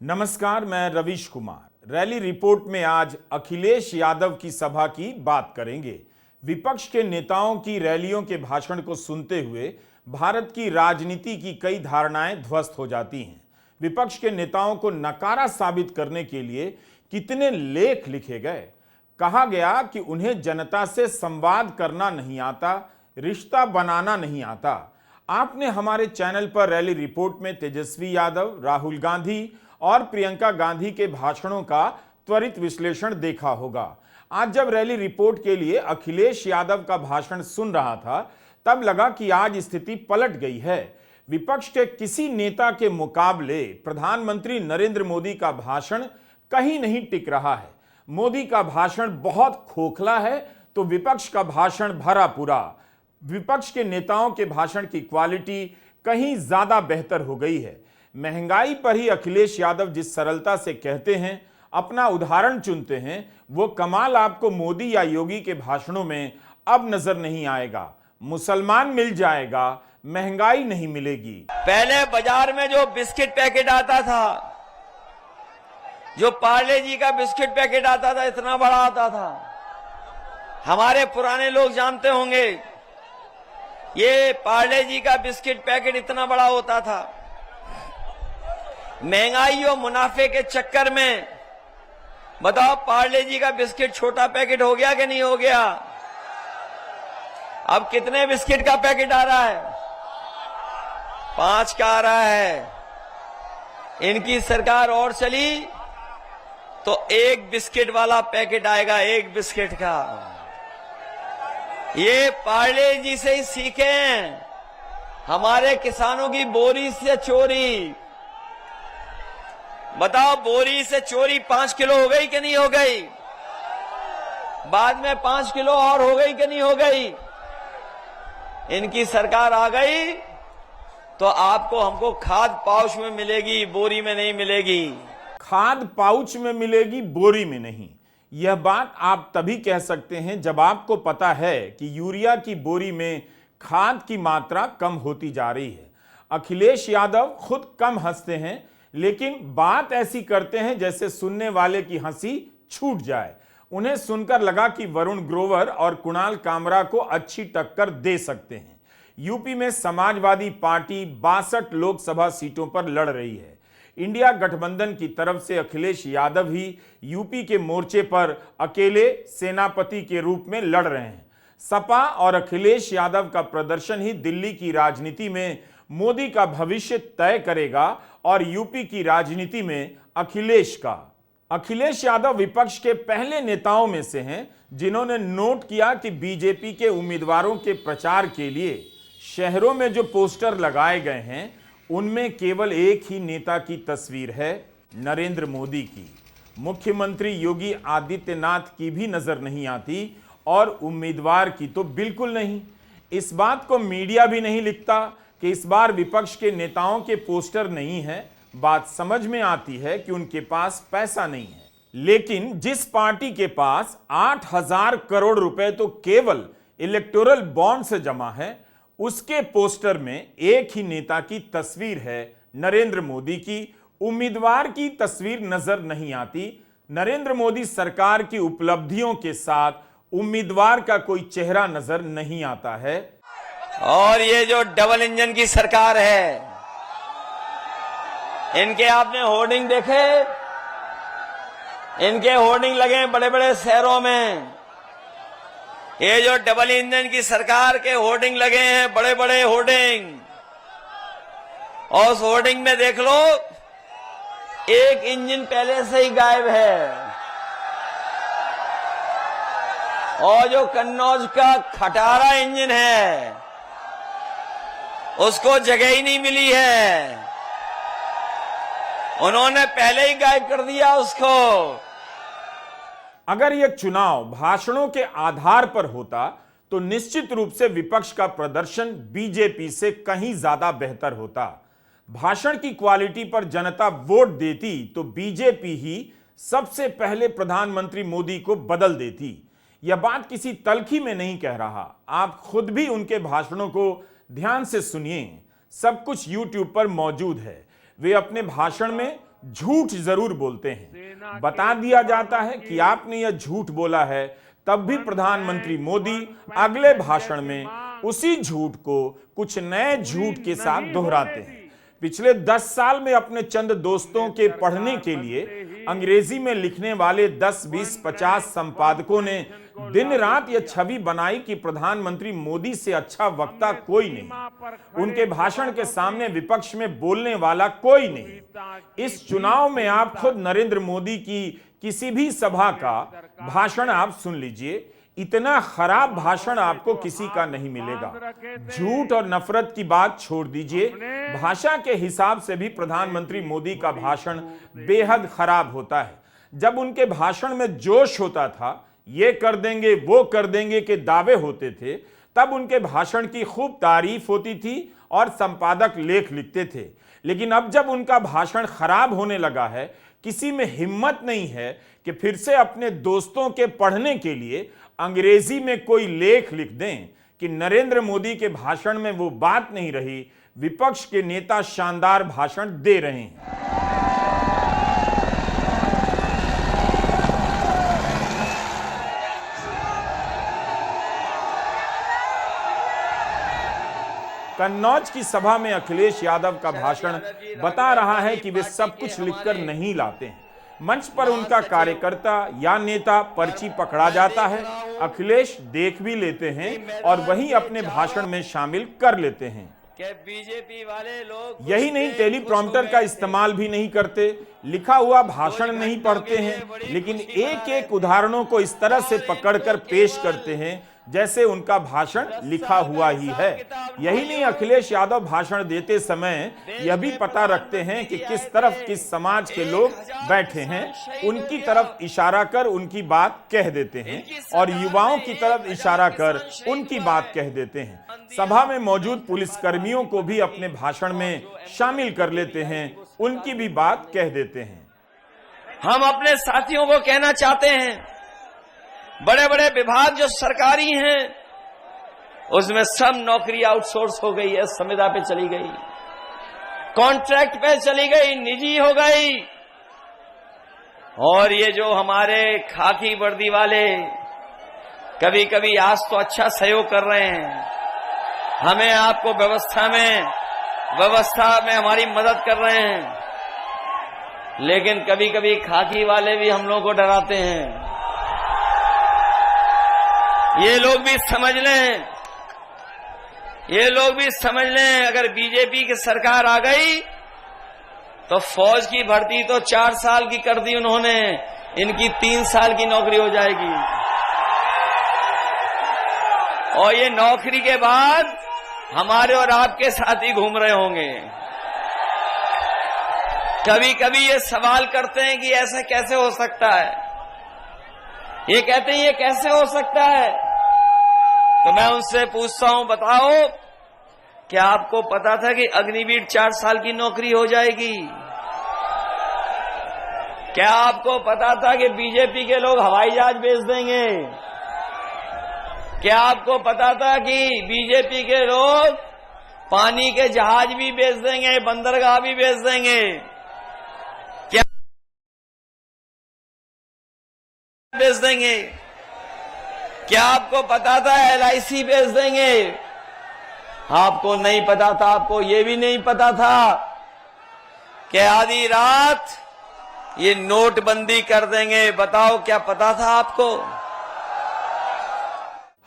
नमस्कार, मैं Ravish Kumar. Rally report में आज अखिलेश यादव की सभा की बात करेंगे। विपक्ष के नेताओं की रैलियों के भाषण को सुनते हुए भारत की राजनीति की कई धारणाएं ध्वस्त हो जाती हैं। विपक्ष के नेताओं को नकारा साबित करने के लिए कितने लेख लिखे गए। कहा गया कि उन्हें जनता से संवाद करना नहीं आता, रिश्ता बनाना नहीं आता। आपने हमारे चैनल पर रैली रिपोर्ट में तेजस्वी यादव, राहुल गांधी और प्रियंका गांधी के भाषणों का त्वरित विश्लेषण देखा होगा। आज जब रैली रिपोर्ट के लिए अखिलेश यादव का भाषण सुन रहा था, तब लगा कि आज स्थिति पलट गई है। विपक्ष के किसी नेता के मुकाबले प्रधानमंत्री नरेंद्र मोदी का भाषण कहीं नहीं टिक रहा है। मोदी का भाषण बहुत खोखला है तो विपक्ष का भाषण भरा पूरा। विपक्ष के नेताओं के भाषण की क्वालिटी कहीं ज्यादा बेहतर हो गई है। महंगाई पर ही अखिलेश यादव जिस सरलता से कहते हैं, अपना उदाहरण चुनते हैं, वो कमाल आपको मोदी या योगी के भाषणों में अब नजर नहीं आएगा। मुसलमान मिल जाएगा, महंगाई नहीं मिलेगी। पहले बाजार में जो बिस्किट पैकेट आता था, जो पार्ले जी का बिस्किट पैकेट आता था, इतना बड़ा आता था। हमारे पुराने लोग जानते होंगे, ये पार्ले जी का बिस्किट पैकेट इतना बड़ा होता था। महंगाई और मुनाफे के चक्कर में बताओ, पार्ले जी का बिस्किट छोटा पैकेट हो गया कि नहीं हो गया? अब कितने बिस्किट का पैकेट आ रहा है? 5 का आ रहा है। इनकी सरकार और चली तो 1 बिस्किट वाला पैकेट आएगा, 1 बिस्किट का। ये पार्ले जी से ही सीखे हैं। हमारे किसानों की बोरी से चोरी, बताओ, बोरी से चोरी 5 किलो हो गई कि नहीं हो गई? बाद में 5 किलो और हो गई कि नहीं हो गई? इनकी सरकार आ गई तो आपको हमको खाद पाउच में मिलेगी, बोरी में नहीं मिलेगी। खाद पाउच में मिलेगी, बोरी में नहीं। यह बात आप तभी कह सकते हैं जब आपको पता है कि यूरिया की बोरी में खाद की मात्रा कम होती जा रही है। अखिलेश यादव खुद कम हंसते हैं, लेकिन बात ऐसी करते हैं जैसे सुनने वाले की हंसी छूट जाए। उन्हें सुनकर लगा कि वरुण ग्रोवर और कुणाल कामरा को अच्छी टक्कर दे सकते हैं। यूपी में समाजवादी पार्टी 62 लोकसभा सीटों पर लड़ रही है। इंडिया गठबंधन की तरफ से अखिलेश यादव ही यूपी के मोर्चे पर अकेले सेनापति के रूप में लड़ रहे हैं। सपा और अखिलेश यादव का प्रदर्शन ही दिल्ली की राजनीति में मोदी का भविष्य तय करेगा और यूपी की राजनीति में अखिलेश का। अखिलेश यादव विपक्ष के पहले नेताओं में से हैं जिन्होंने नोट किया कि बीजेपी के उम्मीदवारों के प्रचार के लिए शहरों में जो पोस्टर लगाए गए हैं, उनमें केवल एक ही नेता की तस्वीर है, नरेंद्र मोदी की। मुख्यमंत्री योगी आदित्यनाथ की भी नजर नहीं आती और उम्मीदवार की तो बिल्कुल नहीं। इस बात को मीडिया भी नहीं लिखता कि इस बार विपक्ष के नेताओं के पोस्टर नहीं है। बात समझ में आती है कि उनके पास पैसा नहीं है। लेकिन जिस पार्टी के पास 8,000 करोड़ रुपए तो केवल इलेक्टोरल बॉन्ड से जमा है, उसके पोस्टर में एक ही नेता की तस्वीर है, नरेंद्र मोदी की। उम्मीदवार की तस्वीर नजर नहीं आती। नरेंद्र मोदी सरकार की उपलब्धियों के साथ उम्मीदवार का कोई चेहरा नजर नहीं आता है। और ये जो डबल इंजन की सरकार है, इनके आपने होर्डिंग देखे? इनके होर्डिंग लगे बड़े बड़े शहरों में। ये जो डबल इंजन की सरकार के होर्डिंग लगे हैं, बड़े बड़े होर्डिंग, और उस होर्डिंग में देख लो, एक इंजन पहले से ही गायब है। और जो कन्नौज का खटारा इंजन है, उसको जगह ही नहीं मिली है। उन्होंने पहले ही गायब कर दिया उसको। अगर यह चुनाव भाषणों के आधार पर होता तो निश्चित रूप से विपक्ष का प्रदर्शन बीजेपी से कहीं ज्यादा बेहतर होता। भाषण की क्वालिटी पर जनता वोट देती तो बीजेपी ही सबसे पहले प्रधानमंत्री मोदी को बदल देती। यह बात किसी तल्खी में नहीं कह रहा, आप खुद भी उनके भाषणों को ध्यान से सुनिए। सब कुछ YouTube पर मौजूद है। वे अपने भाषण में झूठ जरूर बोलते हैं। बता दिया जाता है कि आपने यह झूठ बोला है, तब भी प्रधानमंत्री मोदी अगले भाषण में उसी झूठ को कुछ नए झूठ के साथ दोहराते हैं। पिछले 10 साल में अपने चंद दोस्तों के पढ़ने के लिए अंग्रेजी में लिखने वाले 10, 20, 50 संपादकों ने दिन रात यह छवि बनाई कि प्रधानमंत्री मोदी से अच्छा वक्ता कोई नहीं, उनके भाषण के सामने विपक्ष में बोलने वाला कोई नहीं। इस चुनाव में आप खुद नरेंद्र मोदी की किसी भी सभा का भाषण आप सुन लीजिए, इतना खराब भाषण आपको किसी का नहीं मिलेगा। झूठ और नफरत की बात छोड़ दीजिए, भाषा के हिसाब से भी प्रधानमंत्री मोदी का भाषण बेहद खराब होता है। जब उनके भाषण में जोश होता था, ये कर देंगे वो कर देंगे के दावे होते थे, तब उनके भाषण की खूब तारीफ होती थी और संपादक लेख लिखते थे। लेकिन अब जब उनका भाषण खराब होने लगा है, किसी में हिम्मत नहीं है कि फिर से अपने दोस्तों के पढ़ने के लिए अंग्रेजी में कोई लेख लिख दें कि नरेंद्र मोदी के भाषण में वो बात नहीं रही, विपक्ष के नेता शानदार भाषण दे रहे हैं। कन्नौज की सभा में अखिलेश यादव का भाषण बता रहा है कि वे सब कुछ लिखकर नहीं लाते हैं। मंच पर उनका कार्यकर्ता या नेता पर्ची पकड़ा जाता है, अखिलेश देख भी लेते हैं और वहीं अपने भाषण में शामिल कर लेते हैं। बीजेपी वाले लोग यही नहीं, टेलीप्रॉम्प्टर का इस्तेमाल भी नहीं करते, लिखा हुआ भाषण नहीं पढ़ते हैं, लेकिन एक एक उदाहरणों को इस तरह से पकड़कर पेश करते हैं जैसे उनका भाषण लिखा हुआ ही है। यही नहीं, अखिलेश यादव भाषण देते समय यह भी पता रखते हैं कि किस तरफ किस समाज के लोग बैठे हैं, उनकी तरफ इशारा कर उनकी बात कह देते हैं और युवाओं की तरफ इशारा कर उनकी बात कह देते हैं। सभा में मौजूद पुलिसकर्मियों को भी अपने भाषण में शामिल कर लेते हैं, उनकी भी बात कह देते हैं। हम अपने साथियों को कहना चाहते हैं, बड़े बड़े विभाग जो सरकारी हैं उसमें सब नौकरी आउटसोर्स हो गई है, संविदा पे चली गई, कॉन्ट्रैक्ट पे चली गई, निजी हो गई। और ये जो हमारे खाकी वर्दी वाले कभी कभी आज तो अच्छा सहयोग कर रहे हैं, हमें आपको व्यवस्था में हमारी मदद कर रहे हैं, लेकिन कभी कभी खाकी वाले भी हम लोगों को डराते हैं। ये लोग भी समझ लें, अगर बीजेपी की सरकार आ गई तो फौज की भर्ती तो 4 साल की कर दी उन्होंने, इनकी 3 साल की नौकरी हो जाएगी। और ये नौकरी के बाद हमारे और आपके साथ ही घूम रहे होंगे। कभी कभी ये सवाल करते हैं कि ऐसा कैसे हो सकता है, ये कहते हैं ये कैसे हो सकता है, तो मैं उनसे पूछता हूं, बताओ क्या आपको पता था कि अग्निवीर 4 साल की नौकरी हो जाएगी? क्या आपको पता था कि बीजेपी के लोग हवाई जहाज बेच देंगे? क्या आपको पता था कि बीजेपी के लोग पानी के जहाज भी बेच देंगे, बंदरगाह भी बेच देंगे? बेच देंगे? क्या आपको पता था LIC बेच देंगे? आपको नहीं पता था, आपको ये भी नहीं पता था कि आधी रात ये नोटबंदी कर देंगे। बताओ क्या पता था आपको?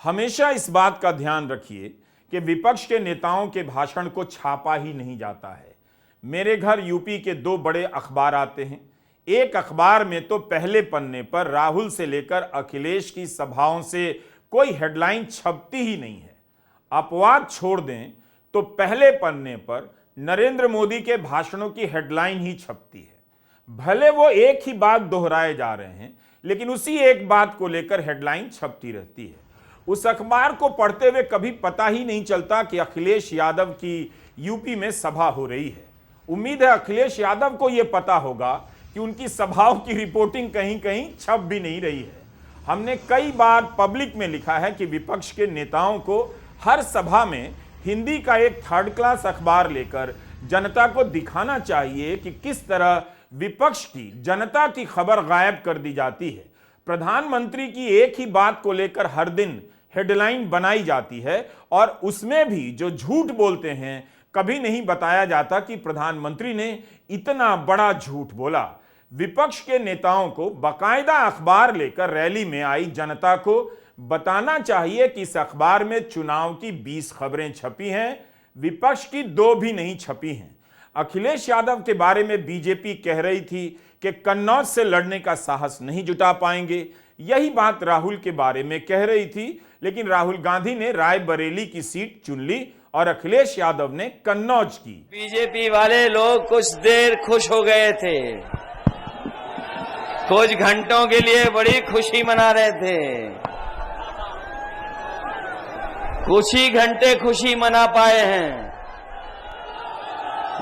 हमेशा इस बात का ध्यान रखिए कि विपक्ष के नेताओं के भाषण को छापा ही नहीं जाता है। मेरे घर यूपी के 2 बड़े अखबार आते हैं। एक अखबार में तो पहले पन्ने पर राहुल से लेकर अखिलेश की सभाओं से कोई हेडलाइन छपती ही नहीं है। अपवाद छोड़ दें तो पहले पन्ने पर नरेंद्र मोदी के भाषणों की हेडलाइन ही छपती है। भले वो एक ही बात दोहराए जा रहे हैं, लेकिन उसी एक बात को लेकर हेडलाइन छपती रहती है। उस अखबार को पढ़ते हुए कभी पता ही नहीं चलता कि अखिलेश यादव की यूपी में सभा हो रही है। उम्मीद है अखिलेश यादव को यह पता होगा कि उनकी सभाओं की रिपोर्टिंग कहीं कहीं छप भी नहीं रही है। हमने कई बार पब्लिक में लिखा है कि विपक्ष के नेताओं को हर सभा में हिंदी का एक 3rd क्लास अखबार लेकर जनता को दिखाना चाहिए कि किस तरह विपक्ष की, जनता की खबर गायब कर दी जाती है। प्रधानमंत्री की एक ही बात को लेकर हर दिन हेडलाइन बनाई जाती है और उसमें भी जो झूठ बोलते हैं, कभी नहीं बताया जाता कि प्रधानमंत्री ने इतना बड़ा झूठ बोला। विपक्ष के नेताओं को बाकायदा अखबार लेकर रैली में आई जनता को बताना चाहिए कि इस अखबार में चुनाव की 20 खबरें छपी हैं, विपक्ष की 2 भी नहीं छपी हैं। अखिलेश यादव के बारे में बीजेपी कह रही थी कि कन्नौज से लड़ने का साहस नहीं जुटा पाएंगे। यही बात राहुल के बारे में कह रही थी, लेकिन राहुल गांधी ने रायबरेली की सीट चुन ली और अखिलेश यादव ने कन्नौज की। बीजेपी वाले लोग कुछ देर खुश हो गए थे, कुछ घंटों के लिए बड़ी खुशी मना रहे थे, कुछ ही घंटे खुशी मना पाए हैं।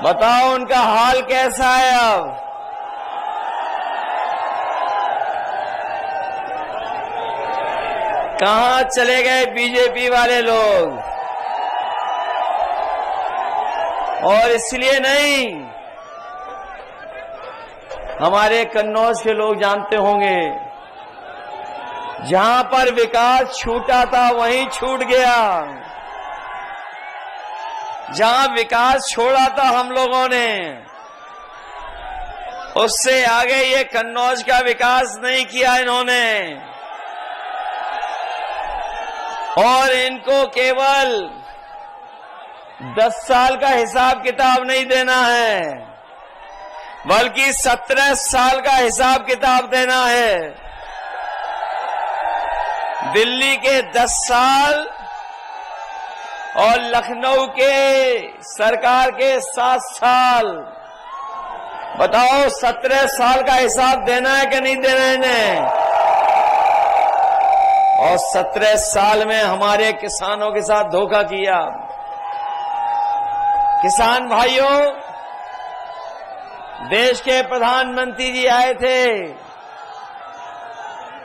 बताओ उनका हाल कैसा है अब? कहां चले गए बीजेपी वाले लोग? और इसलिए नहीं, हमारे कन्नौज के लोग जानते होंगे, जहां पर विकास छूटा था वहीं छूट गया। जहां विकास छोड़ा था हम लोगों ने, उससे आगे ये कन्नौज का विकास नहीं किया इन्होंने। और इनको केवल 10 साल का हिसाब किताब नहीं देना है, बल्कि 17 साल का हिसाब किताब देना है। दिल्ली के 10 साल और लखनऊ के सरकार के 7 साल। बताओ 17 साल का हिसाब देना है कि नहीं देना है इन्हें? और 17 साल में हमारे किसानों के साथ धोखा किया। किसान भाइयों, देश के प्रधानमंत्री जी आए थे,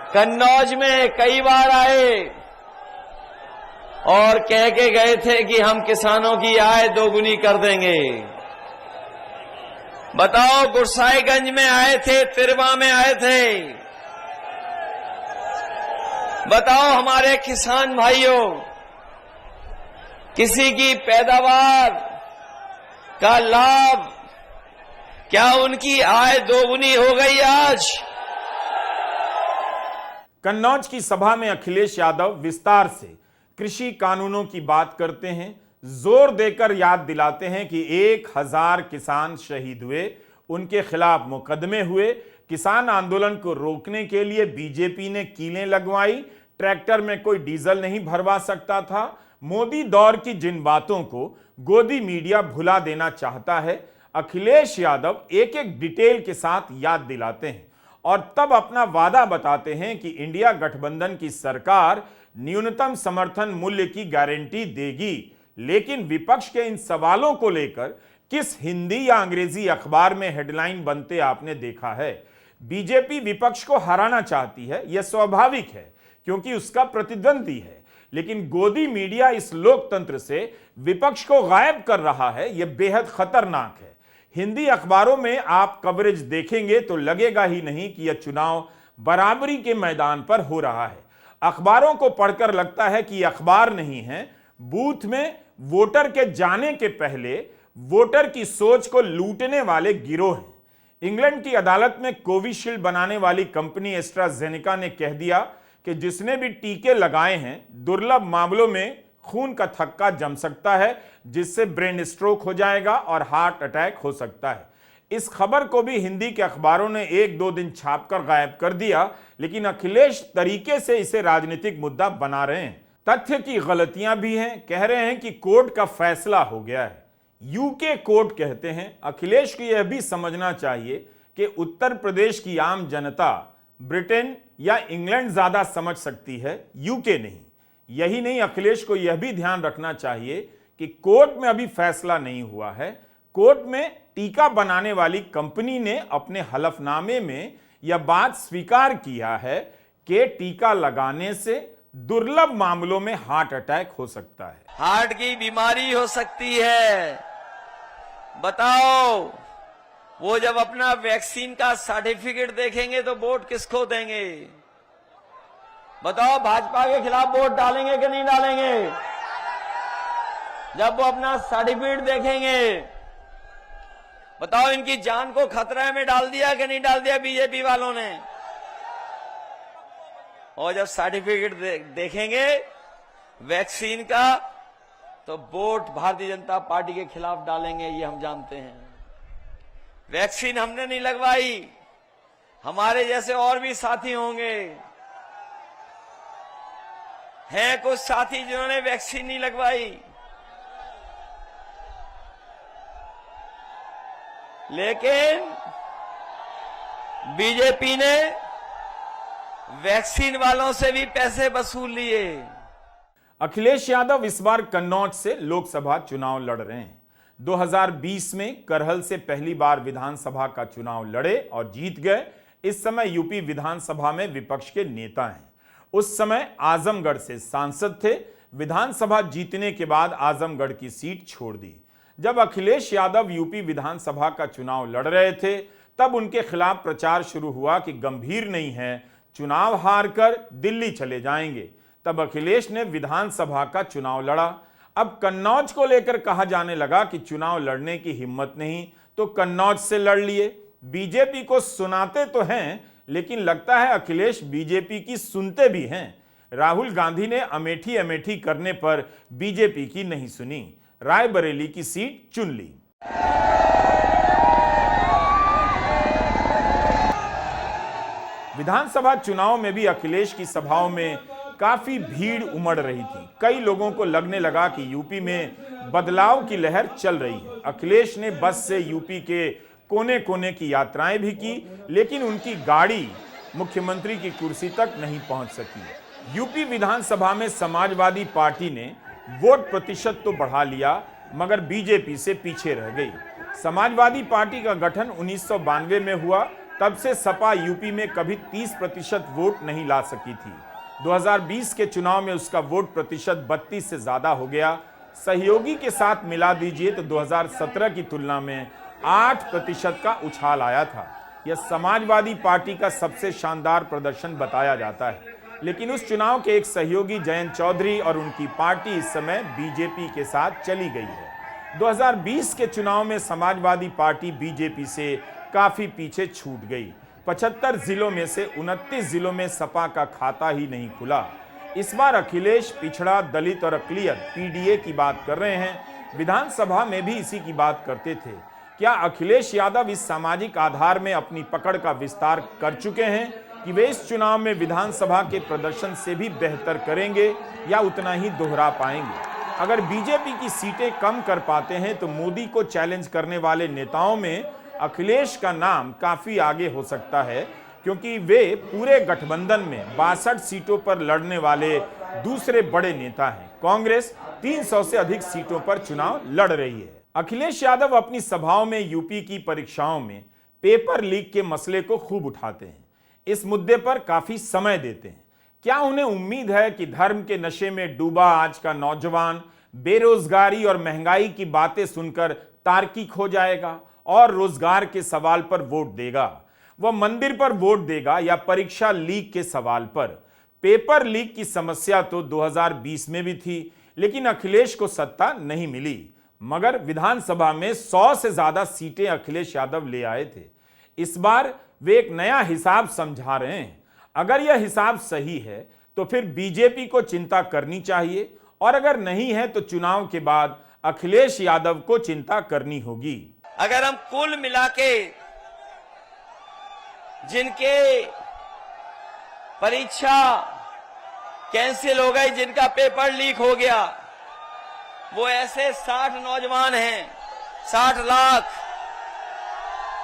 कन्नौज में कई बार आए और कह के गए थे कि हम किसानों की आय दोगुनी कर देंगे। बताओ गुरसाईगंज में आए थे, तिरवा में आए थे। बताओ हमारे किसान भाइयों, किसी की पैदावार का लाभ, क्या उनकी आय दोगुनी हो गई आज? कन्नौज की सभा में अखिलेश यादव विस्तार से कृषि कानूनों की बात करते हैं, जोर देकर याद दिलाते हैं कि 1000 किसान शहीद हुए, उनके खिलाफ मुकदमे हुए, किसान आंदोलन को रोकने के लिए बीजेपी ने कीलें लगवाई, ट्रैक्टर में कोई डीजल नहीं भरवा सकता था। मोदी दौर की जिन बातों को गोदी मीडिया भुला देना चाहता है, अखिलेश यादव एक एक डिटेल के साथ याद दिलाते हैं और तब अपना वादा बताते हैं कि इंडिया गठबंधन की सरकार न्यूनतम समर्थन मूल्य की गारंटी देगी। लेकिन विपक्ष के इन सवालों को लेकर किस हिंदी या अंग्रेजी अखबार में हेडलाइन बनते आपने देखा है? बीजेपी विपक्ष को हराना चाहती है, यह स्वाभाविक है क्योंकि उसका प्रतिद्वंदी है, लेकिन गोदी मीडिया इस लोकतंत्र से विपक्ष को गायब कर रहा है, यह बेहद खतरनाक है। हिंदी अखबारों में आप कवरेज देखेंगे तो लगेगा ही नहीं कि यह चुनाव बराबरी के मैदान पर हो रहा है। अखबारों को पढ़कर लगता है कि अखबार नहीं है, बूथ में वोटर के जाने के पहले वोटर की सोच को लूटने वाले गिरोह हैं। इंग्लैंड की अदालत में कोविशील्ड बनाने वाली कंपनी एस्ट्राजेनेका ने कह दिया कि जिसने भी टीके लगाए हैं, दुर्लभ मामलों में खून का थक्का जम सकता है, जिससे ब्रेन स्ट्रोक हो जाएगा और हार्ट अटैक हो सकता है। इस खबर को भी हिंदी के अखबारों ने 1-2 दिन छापकर गायब कर दिया, लेकिन अखिलेश तरीके से इसे राजनीतिक मुद्दा बना रहे हैं। तथ्य की गलतियां भी हैं। कह रहे हैं कि कोर्ट का फैसला हो गया है, यूके कोर्ट कहते हैं। अखिलेश को यह भी समझना चाहिए कि उत्तर प्रदेश की आम जनता ब्रिटेन या इंग्लैंड ज्यादा समझ सकती है, यूके नहीं। यही नहीं, अखिलेश को यह भी ध्यान रखना चाहिए कि कोर्ट में अभी फैसला नहीं हुआ है। कोर्ट में टीका बनाने वाली कंपनी ने अपने हलफनामे में यह बात स्वीकार किया है कि टीका लगाने से दुर्लभ मामलों में हार्ट अटैक हो सकता है, हार्ट की बीमारी हो सकती है। बताओ वो जब अपना वैक्सीन का सर्टिफिकेट देखेंगे तो वोट किसको देंगे? बताओ, भाजपा के खिलाफ वोट डालेंगे कि नहीं डालेंगे? जब वो अपना सर्टिफिकेट देखेंगे, बताओ इनकी जान को खतरे में डाल दिया कि नहीं डाल दिया बीजेपी वालों ने? और जब सर्टिफिकेट देखेंगे वैक्सीन का तो वोट भारतीय जनता पार्टी के खिलाफ डालेंगे, ये हम जानते हैं। वैक्सीन हमने नहीं लगवाई, हमारे जैसे और भी साथी होंगे, हैं कुछ साथी जिन्होंने वैक्सीन नहीं लगवाई, लेकिन बीजेपी ने वैक्सीन वालों से भी पैसे वसूल लिए। अखिलेश यादव इस बार कन्नौज से लोकसभा चुनाव लड़ रहे हैं। 2020 में करहल से पहली बार विधानसभा का चुनाव लड़े और जीत गए। इस समय यूपी विधानसभा में विपक्ष के नेता हैं। उस समय आजमगढ़ से सांसद थे। विधानसभा जीतने के बाद आजमगढ़ की सीट छोड़ दी। जब अखिलेश यादव यूपी विधानसभा का चुनाव लड़ रहे थे तब उनके खिलाफ प्रचार शुरू हुआ कि गंभीर नहीं है, चुनाव हारकर दिल्ली चले जाएंगे। तब अखिलेश ने विधानसभा का चुनाव लड़ा। अब कन्नौज को लेकर कहा जाने लगा कि चुनाव लड़ने की हिम्मत नहीं तो कन्नौज से लड़ लिए। बीजेपी को सुनाते तो हैं, लेकिन लगता है अखिलेश बीजेपी की सुनते भी हैं। राहुल गांधी ने अमेठी अमेठी करने पर बीजेपी की नहीं सुनी, रायबरेली की सीट चुन ली। विधानसभा चुनाव में भी अखिलेश की सभाओं में काफी भीड़ उमड़ रही थी। कई लोगों को लगने लगा कि यूपी में बदलाव की लहर चल रही है। अखिलेश ने बस से यूपी के कोने कोने की यात्राएं भी की, लेकिन उनकी गाड़ी मुख्यमंत्री की कुर्सी तक नहीं पहुंच सकी। यूपी विधानसभा में समाजवादी पार्टी ने वोट प्रतिशत तो बढ़ा लिया, मगर बीजेपी से पीछे रह गई। समाजवादी पार्टी का गठन 1992 में हुआ। तब से सपा यूपी में कभी 30% वोट नहीं ला सकी थी। 2020 के चुनाव में उसका वोट प्रतिशत 32 से ज्यादा हो गया। सहयोगी के साथ मिला दीजिए तो 2017 की तुलना में 8% का उछाल आया था। यह समाजवादी पार्टी का सबसे शानदार प्रदर्शन बताया जाता है। लेकिन उस चुनाव के एक सहयोगी जयंत चौधरी और उनकी पार्टी इस समय बीजेपी के साथ चली गई है। 2020 के चुनाव में समाजवादी पार्टी बीजेपी से काफी पीछे छूट गई। 75 जिलों में से 29 जिलों में सपा का खाता ही नहीं खुला। इस बार अखिलेश पिछड़ा, दलित और अकलियत पीडीए की बात कर रहे हैं। विधानसभा में भी इसी की बात करते थे। क्या अखिलेश यादव इस सामाजिक आधार में अपनी पकड़ का विस्तार कर चुके हैं कि वे इस चुनाव में विधानसभा के प्रदर्शन से भी बेहतर करेंगे या उतना ही दोहरा पाएंगे? अगर बीजेपी की सीटें कम कर पाते हैं तो मोदी को चैलेंज करने वाले नेताओं में अखिलेश का नाम काफी आगे हो सकता है, क्योंकि वे पूरे गठबंधन में 62 सीटों पर लड़ने वाले दूसरे बड़े नेता हैं। कांग्रेस 300 से अधिक सीटों पर चुनाव लड़ रही है। अखिलेश यादव अपनी सभाओं में यूपी की परीक्षाओं में पेपर लीक के मसले को खूब उठाते हैं। इस मुद्दे पर काफी समय देते हैं। क्या उन्हें उम्मीद है कि धर्म के नशे में डूबा आज का नौजवान बेरोजगारी और महंगाई की बातें सुनकर तार्किक हो जाएगा और रोजगार के सवाल पर वोट देगा? वह मंदिर पर वोट देगा या परीक्षा लीक के सवाल पर? पेपर लीक की समस्या तो 2020 में भी थी, लेकिन अखिलेश को सत्ता नहीं मिली। मगर विधानसभा में 100 से ज्यादा सीटें अखिलेश यादव ले आए थे। इस बार वे एक नया हिसाब समझा रहे हैं। अगर यह हिसाब सही है तो फिर बीजेपी को चिंता करनी चाहिए, और अगर नहीं है तो चुनाव के बाद अखिलेश यादव को चिंता करनी होगी। अगर हम कुल मिला के जिनके परीक्षा कैंसिल हो गई, जिनका पेपर लीक हो गया, वो ऐसे 60 नौजवान हैं, 60 लाख।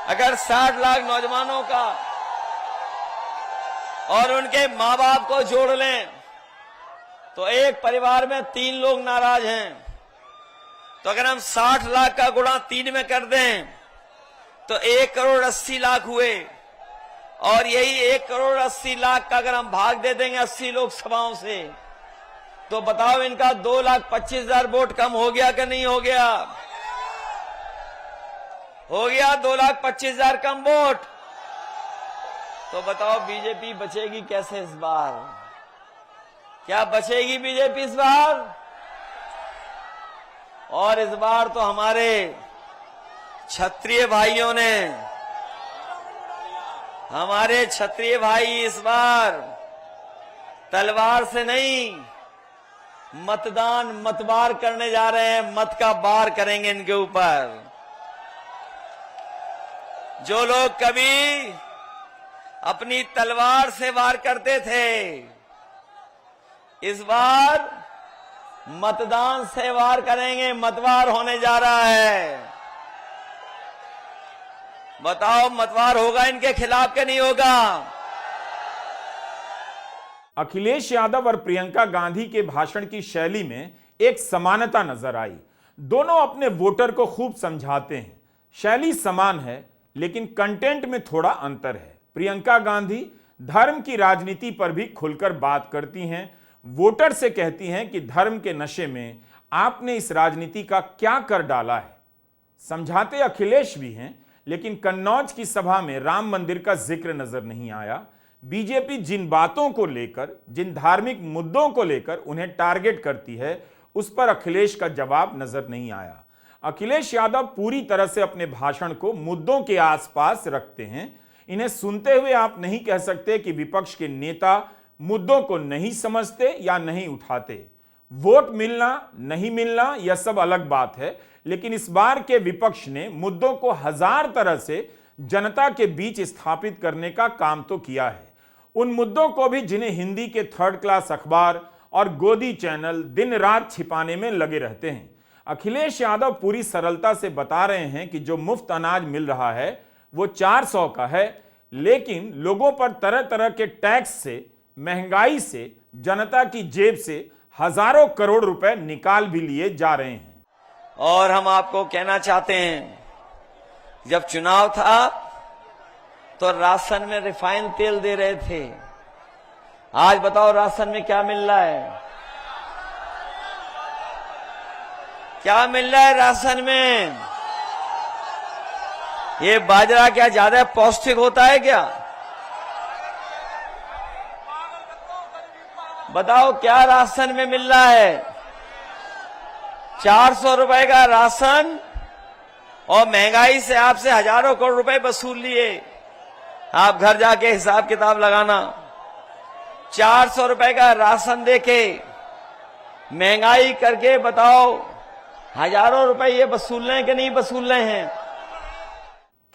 अगर 60 लाख नौजवानों का और उनके मां बाप को जोड़ लें तो एक परिवार में 3 लोग नाराज हैं। तो अगर हम 60 लाख का गुणा 3 में कर दें तो 1 करोड़ 80 लाख हुए, और यही 1 करोड़ 80 लाख का अगर हम भाग दे देंगे 80 लोकसभाओं से, तो बताओ इनका 2,25,000 वोट कम हो गया कि नहीं हो गया? हो गया 2,25,000 कम वोट। तो बताओ बीजेपी बचेगी कैसे इस बार? क्या बचेगी बीजेपी इस बार? और इस बार तो हमारे क्षत्रिय भाइयों ने, हमारे क्षत्रिय भाई इस बार तलवार से नहीं, मतदान मतवार करने जा रहे हैं। मत का वार करेंगे इनके ऊपर। जो लोग कभी अपनी तलवार से वार करते थे, इस बार मतदान से वार करेंगे। मतवार होने जा रहा है। बताओ मतवार होगा इनके खिलाफ कि नहीं होगा? अखिलेश यादव और प्रियंका गांधी के भाषण की शैली में एक समानता नजर आई। दोनों अपने वोटर को खूब समझाते हैं। शैली समान है, लेकिन कंटेंट में थोड़ा अंतर है। प्रियंका गांधी धर्म की राजनीति पर भी खुलकर बात करती हैं। वोटर से कहती हैं कि धर्म के नशे में आपने इस राजनीति का क्या कर डाला है। समझाते अखिलेश भी हैं, लेकिन कन्नौज की सभा में राम मंदिर का जिक्र नजर नहीं आया। बीजेपी जिन बातों को लेकर, जिन धार्मिक मुद्दों को लेकर उन्हें टारगेट करती है, उस पर अखिलेश का जवाब नजर नहीं आया। अखिलेश यादव पूरी तरह से अपने भाषण को मुद्दों के आसपास रखते हैं। इन्हें सुनते हुए आप नहीं कह सकते कि विपक्ष के नेता मुद्दों को नहीं समझते या नहीं उठाते। वोट मिलना नहीं मिलना यह सब अलग बात है, लेकिन इस बार के विपक्ष ने मुद्दों को हजार तरह से जनता के बीच स्थापित करने का काम तो किया है। उन मुद्दों को भी जिन्हें हिंदी के थर्ड क्लास अखबार और गोदी चैनल दिन रात छिपाने में लगे रहते हैं। अखिलेश यादव पूरी सरलता से बता रहे हैं कि जो मुफ्त अनाज मिल रहा है वो 400 का है, लेकिन लोगों पर तरह तरह के टैक्स से, महंगाई से, जनता की जेब से हजारों करोड़ रुपए निकाल भी लिए जा रहे हैं। और हम आपको कहना चाहते हैं, जब चुनाव था तो राशन में रिफाइंड तेल दे रहे थे। आज बताओ राशन में क्या मिल रहा है? क्या मिल रहा है राशन में? ये बाजरा क्या ज्यादा पौष्टिक होता है क्या? बताओ क्या राशन में मिल रहा है? 400 रुपए का राशन, और महंगाई से आपसे हजारों करोड़ रुपए वसूल लिए। आप घर जाके हिसाब किताब लगाना। 400 रुपए का राशन देके महंगाई करके बताओ हजारों रुपए ये वसूल रहे हैं कि नहीं वसूल रहे हैं?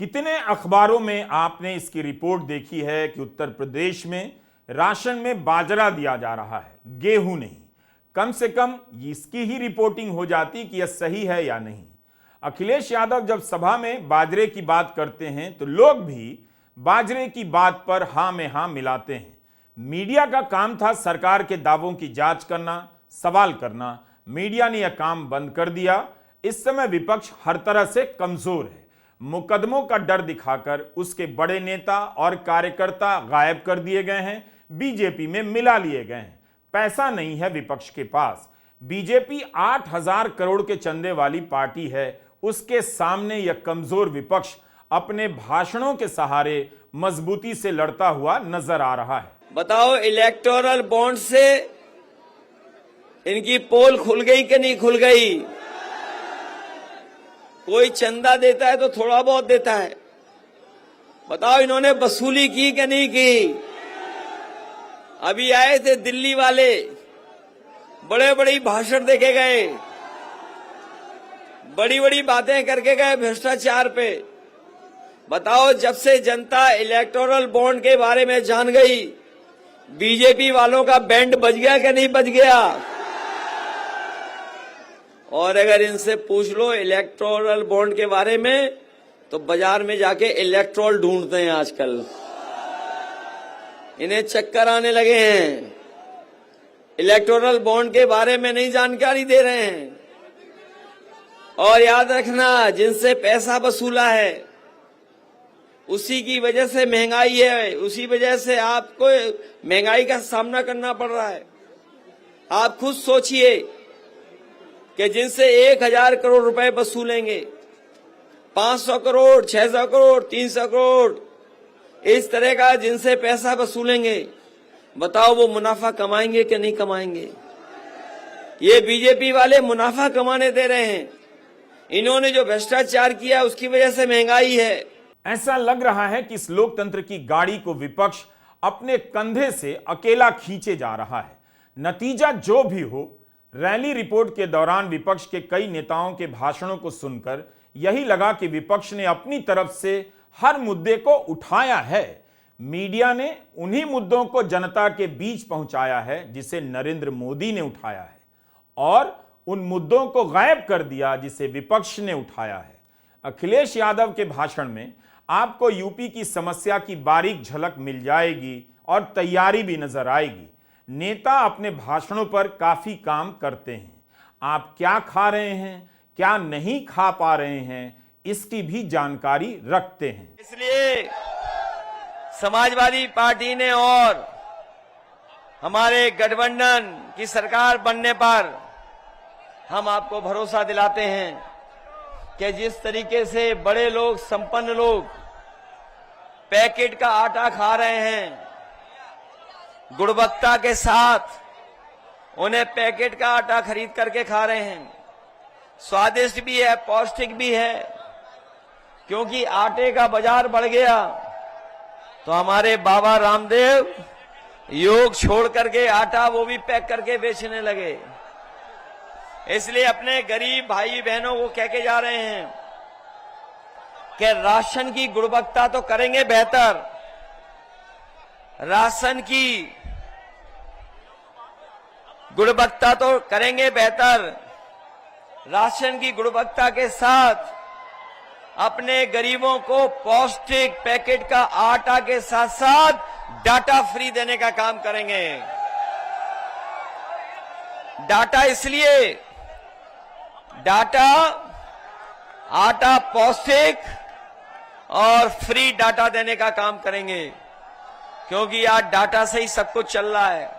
कितने अखबारों में आपने इसकी रिपोर्ट देखी है कि उत्तर प्रदेश में राशन में बाजरा दिया जा रहा है, गेहूं नहीं। कम से कम इसकी ही रिपोर्टिंग हो जाती कि यह सही है या नहीं। अखिलेश यादव जब सभा में बाजरे की बात करते हैं तो लोग भी बाजरे की बात पर हां में हां मिलाते हैं। मीडिया का काम था सरकार के दावों की जांच करना, सवाल करना। मीडिया ने यह काम बंद कर दिया। इस समय विपक्ष हर तरह से कमजोर है। मुकदमों का डर दिखाकर उसके बड़े नेता और कार्यकर्ता गायब कर दिए गए हैं, बीजेपी में मिला लिए गए हैं। पैसा नहीं है विपक्ष के पास। बीजेपी 8,000 करोड़ के चंदे वाली पार्टी है। उसके सामने यह कमजोर विपक्ष अपने भाषणों के सहारे मजबूती से लड़ता हुआ नजर आ रहा है। बताओ इलेक्टोरल बॉन्ड से इनकी पोल खुल गई कि नहीं खुल गई? कोई चंदा देता है तो थोड़ा बहुत देता है। बताओ इन्होंने वसूली की कि नहीं की? अभी आए थे दिल्ली वाले, बड़े बड़ी भाषण देके गए, बड़ी बड़ी बातें करके गए भ्रष्टाचार पे। बताओ जब से जनता इलेक्टोरल बॉन्ड के बारे में जान गई, बीजेपी वालों का बैंड बज गया कि नहीं बज गया? और अगर इनसे पूछ लो इलेक्टोरल बॉन्ड के बारे में, तो बाजार में जाके इलेक्ट्रोल ढूंढते हैं आजकल। इन्हें चक्कर आने लगे हैं। इलेक्टोरल बॉन्ड के बारे में नहीं जानकारी दे रहे हैं। और याद रखना, जिनसे पैसा वसूला है उसी की वजह से महंगाई है, उसी वजह से आपको महंगाई का सामना करना पड़ रहा है। आप खुद सोचिए कि जिनसे 1,000 करोड़ रुपए वसूलेंगे, 500 करोड़, 600 करोड़, 300 करोड़ इस तरह का जिनसे पैसा वसूलेंगे, बताओ वो मुनाफा कमाएंगे कि नहीं कमाएंगे? ये बीजेपी वाले मुनाफा कमाने दे रहे हैं। इन्होंने जो भ्रष्टाचार किया उसकी वजह से महंगाई है। ऐसा लग रहा है कि इस लोकतंत्र की गाड़ी को विपक्ष अपने कंधे से अकेला खींचे जा रहा है। नतीजा जो भी हो, रैली रिपोर्ट के दौरान विपक्ष के कई नेताओं के भाषणों को सुनकर यही लगा कि विपक्ष ने अपनी तरफ से हर मुद्दे को उठाया है। मीडिया ने उन्हीं मुद्दों को जनता के बीच पहुंचाया है जिसे नरेंद्र मोदी ने उठाया है, और उन मुद्दों को गायब कर दिया जिसे विपक्ष ने उठाया है। अखिलेश यादव के भाषण में आपको यूपी की समस्या की बारीक झलक मिल जाएगी और तैयारी भी नजर आएगी। नेता अपने भाषणों पर काफी काम करते हैं। आप क्या खा रहे हैं, क्या नहीं खा पा रहे हैं, इसकी भी जानकारी रखते हैं। इसलिए समाजवादी पार्टी ने और हमारे गठबंधन की सरकार बनने पर हम आपको भरोसा दिलाते हैं कि जिस तरीके से बड़े लोग, संपन्न लोग पैकेट का आटा खा रहे हैं, गुणवत्ता के साथ उन्हें पैकेट का आटा खरीद करके खा रहे हैं। स्वादिष्ट भी है, पौष्टिक भी है, क्योंकि आटे का बाजार बढ़ गया। तो हमारे बाबा रामदेव योग छोड़ करके आटा वो भी पैक करके बेचने लगे। इसलिए अपने गरीब भाई बहनों को कह के जा रहे हैं कि राशन की गुणवत्ता तो करेंगे बेहतर, राशन की गुणवत्ता तो करेंगे बेहतर, राशन की गुणवत्ता के साथ अपने गरीबों को पौष्टिक पैकेट का आटा के साथ साथ डाटा फ्री देने का काम करेंगे। डाटा इसलिए, डाटा, आटा पौष्टिक और फ्री डाटा देने का काम करेंगे, क्योंकि आज डाटा से ही सब कुछ चल रहा है।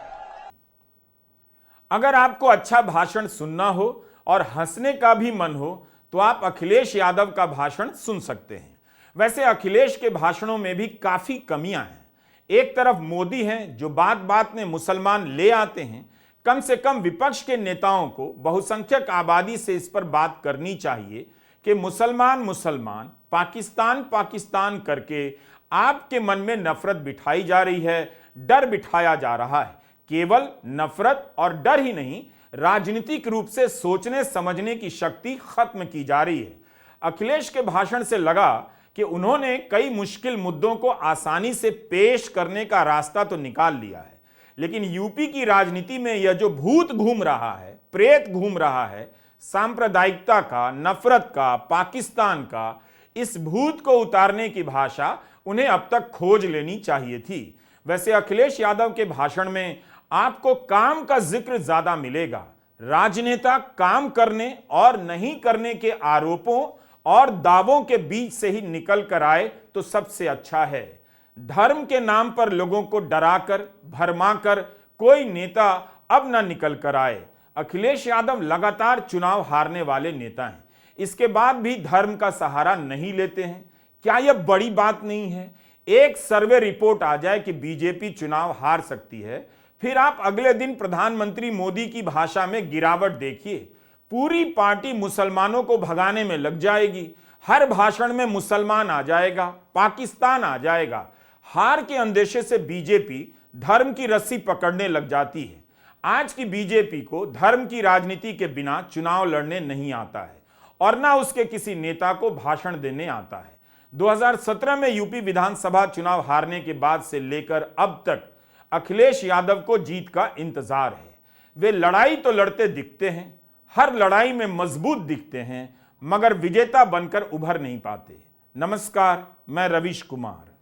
अगर आपको अच्छा भाषण सुनना हो और हंसने का भी मन हो तो आप अखिलेश यादव का भाषण सुन सकते हैं। वैसे अखिलेश के भाषणों में भी काफी कमियां हैं। एक तरफ मोदी हैं जो बात बात में मुसलमान ले आते हैं। कम से कम विपक्ष के नेताओं को बहुसंख्यक आबादी से इस पर बात करनी चाहिए कि मुसलमान मुसलमान, पाकिस्तान पाकिस्तान करके आपके मन में नफरत बिठाई जा रही है, डर बिठाया जा रहा है। केवल नफरत और डर ही नहीं, राजनीतिक रूप से सोचने समझने की शक्ति खत्म की जा रही है। अखिलेश के भाषण से लगा कि उन्होंने कई मुश्किल मुद्दों को आसानी से पेश करने का रास्ता तो निकाल लिया है, लेकिन यूपी की राजनीति में यह जो भूत घूम रहा है, प्रेत घूम रहा है, सांप्रदायिकता का, नफरत का, पाकिस्तान का, इस भूत को उतारने की भाषा उन्हें अब तक खोज लेनी चाहिए थी। वैसे अखिलेश यादव के भाषण में आपको काम का जिक्र ज्यादा मिलेगा। राजनेता काम करने और नहीं करने के आरोपों और दावों के बीच से ही निकल कर आए तो सबसे अच्छा है। धर्म के नाम पर लोगों को डराकर भरमाकर कोई नेता अब ना निकल कर आए। अखिलेश यादव लगातार चुनाव हारने वाले नेता हैं, इसके बाद भी धर्म का सहारा नहीं लेते हैं। क्या यह बड़ी बात नहीं है? एक सर्वे रिपोर्ट आ जाए कि बीजेपी चुनाव हार सकती है, फिर आप अगले दिन प्रधानमंत्री मोदी की भाषा में गिरावट देखिए। पूरी पार्टी मुसलमानों को भगाने में लग जाएगी। हर भाषण में मुसलमान आ जाएगा, पाकिस्तान आ जाएगा। हार के अंदेशे से बीजेपी धर्म की रस्सी पकड़ने लग जाती है। आज की बीजेपी को धर्म की राजनीति के बिना चुनाव लड़ने नहीं आता है और ना उसके किसी नेता को भाषण देने आता है। 2017 में यूपी विधानसभा चुनाव हारने के बाद से लेकर अब तक अखिलेश यादव को जीत का इंतजार है। वे लड़ाई तो लड़ते दिखते हैं, हर लड़ाई में मजबूत दिखते हैं, मगर विजेता बनकर उभर नहीं पाते। नमस्कार, मैं रवीश कुमार।